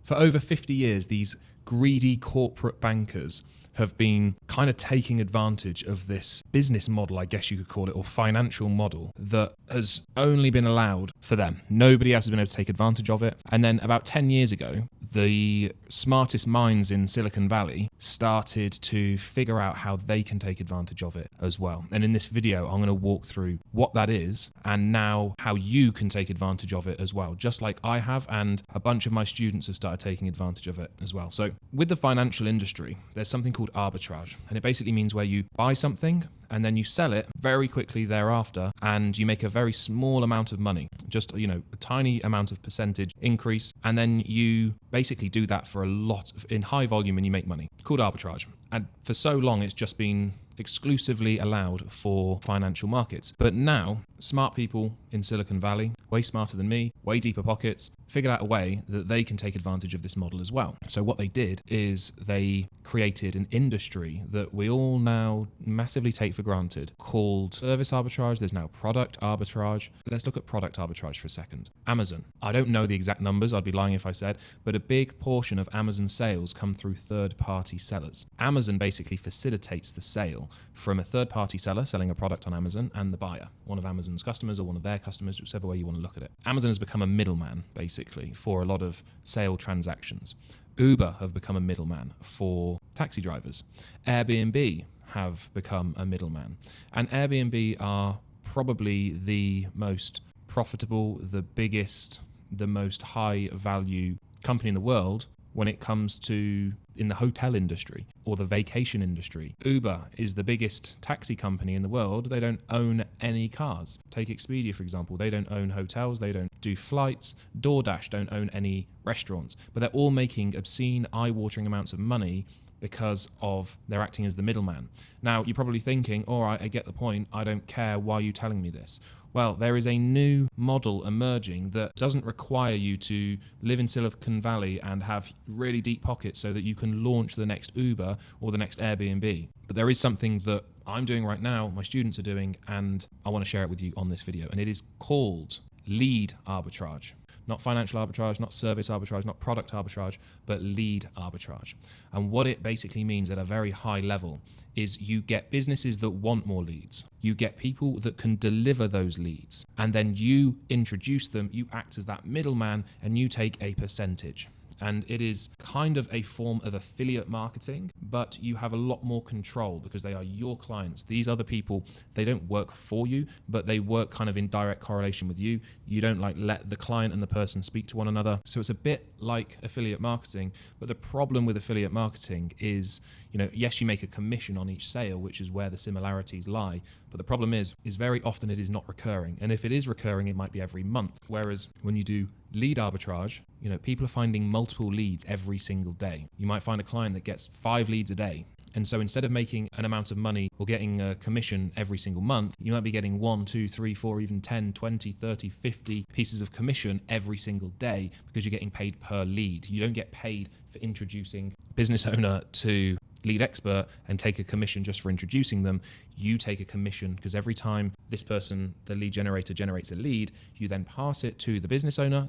For over 50 years, these greedy corporate bankers have been kind of taking advantage of this business model, I guess you could call it, or financial model that has only been allowed for them. Nobody else has been able to take advantage of it. And then about 10 years ago, the smartest minds in Silicon Valley started to figure out how they can take advantage of it as well. And in this video, I'm going to walk through what that is and now how you can take advantage of it as well, just like I have, and a bunch of my students have started taking advantage of it as well. So with the financial industry, there's something called arbitrage, and it basically means where you buy something and then you sell it very quickly thereafter, and you make a very small amount of money, just, a tiny amount of percentage increase, and then you basically do that for a lot in high volume and you make money. It's called arbitrage. And for so long, it's just been exclusively allowed for financial markets. But now, smart people in Silicon Valley, way smarter than me, way deeper pockets, figured out a way that they can take advantage of this model as well. So what they did is they created an industry that we all now massively take for granted called service arbitrage. There's now product arbitrage. Let's look at product arbitrage for a second. Amazon. I don't know the exact numbers, I'd be lying if I said, but a big portion of Amazon sales come through third-party sellers. Amazon basically facilitates the sale from a third-party seller selling a product on Amazon and the buyer, one of Amazon's customers or one of their customers, whichever way you want to look at it. Amazon has become a middleman, basically, for a lot of sale transactions. Uber have become a middleman for taxi drivers. Airbnb have become a middleman. And Airbnb are probably the most profitable, the biggest, the most high-value company in the world when it comes to in the hotel industry or the vacation industry. Uber is the biggest taxi company in the world. They don't own any cars. Take Expedia, for example. They don't own hotels. They don't do flights. DoorDash don't own any restaurants. But they're all making obscene, eye-watering amounts of money because of they're acting as the middleman. Now, you're probably thinking, all right, I get the point. I don't care. Why are you telling me this? Well, there is a new model emerging that doesn't require you to live in Silicon Valley and have really deep pockets so that you can launch the next Uber or the next Airbnb. But there is something that I'm doing right now, my students are doing, and I want to share it with you on this video. And it is called lead arbitrage. Not financial arbitrage, not service arbitrage, not product arbitrage, but lead arbitrage. And what it basically means at a very high level is you get businesses that want more leads. You get people that can deliver those leads. And then you introduce them, you act as that middleman, and you take a percentage. And it is kind of a form of affiliate marketing, but you have a lot more control because they are your clients. These other people, they don't work for you, but they work kind of in direct correlation with you. You don't let the client and the person speak to one another. So it's a bit like affiliate marketing, but the problem with affiliate marketing is, yes, you make a commission on each sale, which is where the similarities lie. But the problem is very often it is not recurring. And if it is recurring, it might be every month. Whereas when you do lead arbitrage, people are finding multiple leads every single day. You might find a client that gets 5 leads a day. And so instead of making an amount of money or getting a commission every single month, you might be getting 1, 2, 3, 4, even 10, 20, 30, 50 pieces of commission every single day because you're getting paid per lead. You don't get paid for introducing a business owner to lead expert and take a commission just for introducing them. You take a commission because every time this person, the lead generator, generates a lead, you then pass it to the business owner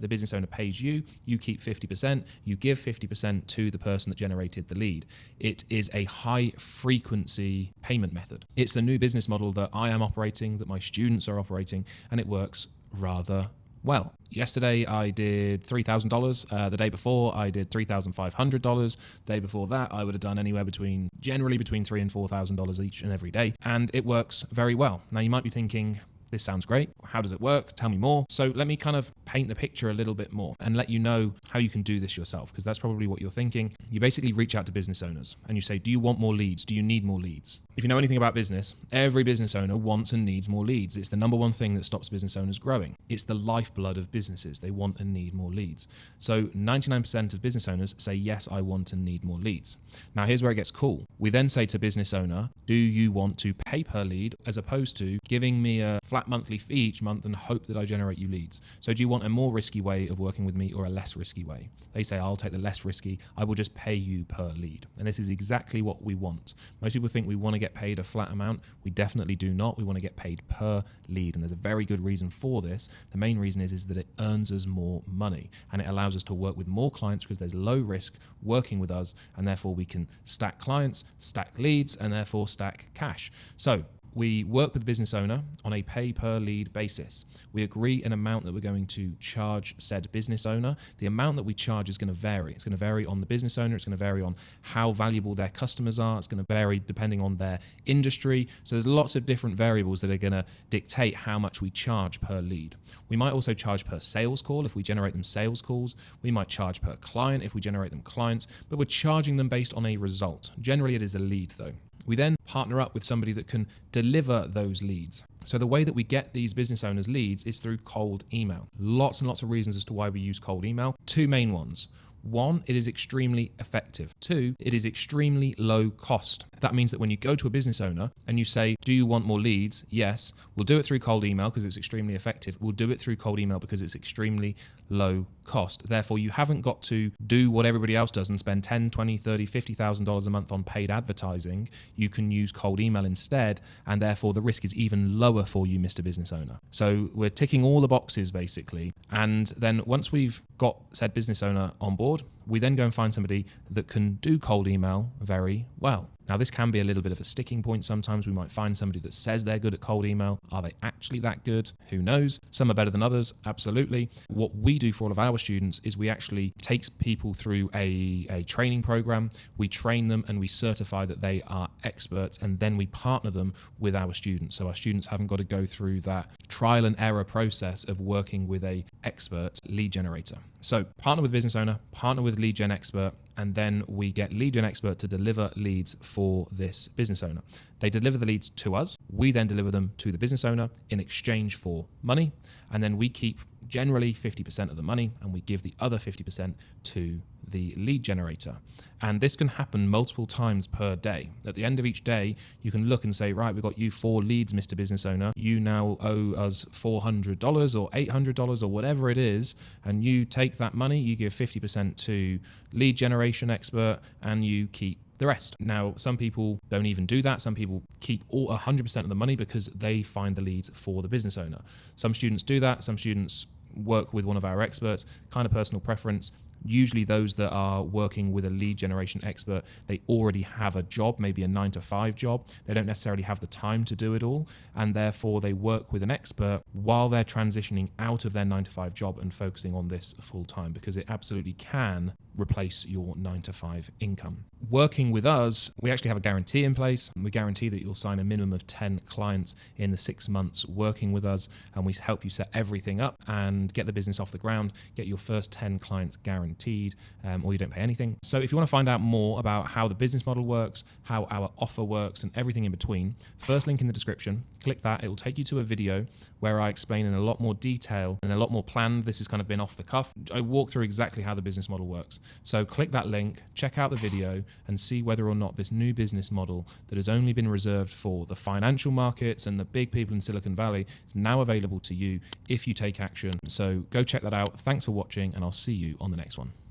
pays you, you keep 50%, you give 50% to the person that generated the lead. It is a high frequency payment method. It's the new business model that I am operating, that my students are operating, and it works rather well. Yesterday I did $3,000. The day before I did $3,500. The day before that I would have done anywhere generally between $3,000 and $4,000 each and every day. And it works very well. Now you might be thinking, this sounds great. How does it work? Tell me more. So let me kind of paint the picture a little bit more and let you know how you can do this yourself, because that's probably what you're thinking. You basically reach out to business owners and you say, do you want more leads? Do you need more leads? If you know anything about business, every business owner wants and needs more leads. It's the number one thing that stops business owners growing. It's the lifeblood of businesses. They want and need more leads. So 99% of business owners say, yes, I want and need more leads. Now here's where it gets cool. We then say to business owner, do you want to pay per lead as opposed to giving me a flat flat monthly fee each month and hope that I generate you leads. So do you want a more risky way of working with me or a less risky way? They say, I'll take the less risky. I will just pay you per lead. And this is exactly what we want. Most people think we want to get paid a flat amount. We definitely do not. We want to get paid per lead. And there's a very good reason for this. The main reason is that it earns us more money and it allows us to work with more clients because there's low risk working with us, and therefore we can stack clients, stack leads, and therefore stack cash. So we work with the business owner on a pay per lead basis. We agree an amount that we're going to charge said business owner. The amount that we charge is going to vary. It's going to vary on the business owner. It's going to vary on how valuable their customers are. It's going to vary depending on their industry. So there's lots of different variables that are going to dictate how much we charge per lead. We might also charge per sales call if we generate them sales calls. We might charge per client if we generate them clients, but we're charging them based on a result. Generally, it is a lead though. We then partner up with somebody that can deliver those leads. So the way that we get these business owners leads is through cold email. Lots and lots of reasons as to why we use cold email. Two main ones. One, it is extremely effective. Two, it is extremely low cost. That means that when you go to a business owner and you say, do you want more leads? Yes, we'll do it through cold email because it's extremely effective. We'll do it through cold email because it's extremely low cost. Therefore, you haven't got to do what everybody else does and spend $10, $20, $30, $50,000 a month on paid advertising. You can use cold email instead, and therefore the risk is even lower for you, Mr. Business Owner. So we're ticking all the boxes basically. And then once we've got said business owner on board, we then go and find somebody that can do cold email very well. Now, this can be a little bit of a sticking point. Sometimes we might find somebody that says they're good at cold email. Are they actually that good? Who knows? Some are better than others, absolutely. What we do for all of our students is we actually take people through a training program. We train them and we certify that they are experts, and then we partner them with our students. So our students haven't got to go through that trial and error process of working with a expert lead generator. So partner with business owner, partner with lead gen expert, and then we get lead gen expert to deliver leads for this business owner. They deliver the leads to us. We then deliver them to the business owner in exchange for money. And then we keep generally 50% of the money and we give the other 50% to the lead generator. And this can happen multiple times per day. At the end of each day, you can look and say, right, we've got you 4 leads, Mr. Business Owner. You now owe us $400 or $800 or whatever it is. And you take that money, you give 50% to lead generation expert, and you keep the rest. Now, some people don't even do that. Some people keep all 100% of the money because they find the leads for the business owner. Some students do that. Some students work with one of our experts, kind of personal preference. Usually those that are working with a lead generation expert, they already have a job, maybe a 9-to-5 job. They don't necessarily have the time to do it all. And therefore they work with an expert while they're transitioning out of their 9-to-5 job and focusing on this full time, because it absolutely can replace your 9-to-5 income. Working with us, we actually have a guarantee in place. We guarantee that you'll sign a minimum of 10 clients in the 6 months working with us, and we help you set everything up and get the business off the ground, get your first 10 clients guaranteed, or you don't pay anything. So if you want to find out more about how the business model works, how our offer works, and everything in between, first link in the description, click that. It will take you to a video where I explain in a lot more detail and a lot more planned. This has kind of been off the cuff. I walk through exactly how the business model works. So click that link, check out the video, and see whether or not this new business model that has only been reserved for the financial markets and the big people in Silicon Valley is now available to you if you take action. So go check that out. Thanks for watching, and I'll see you on the next one.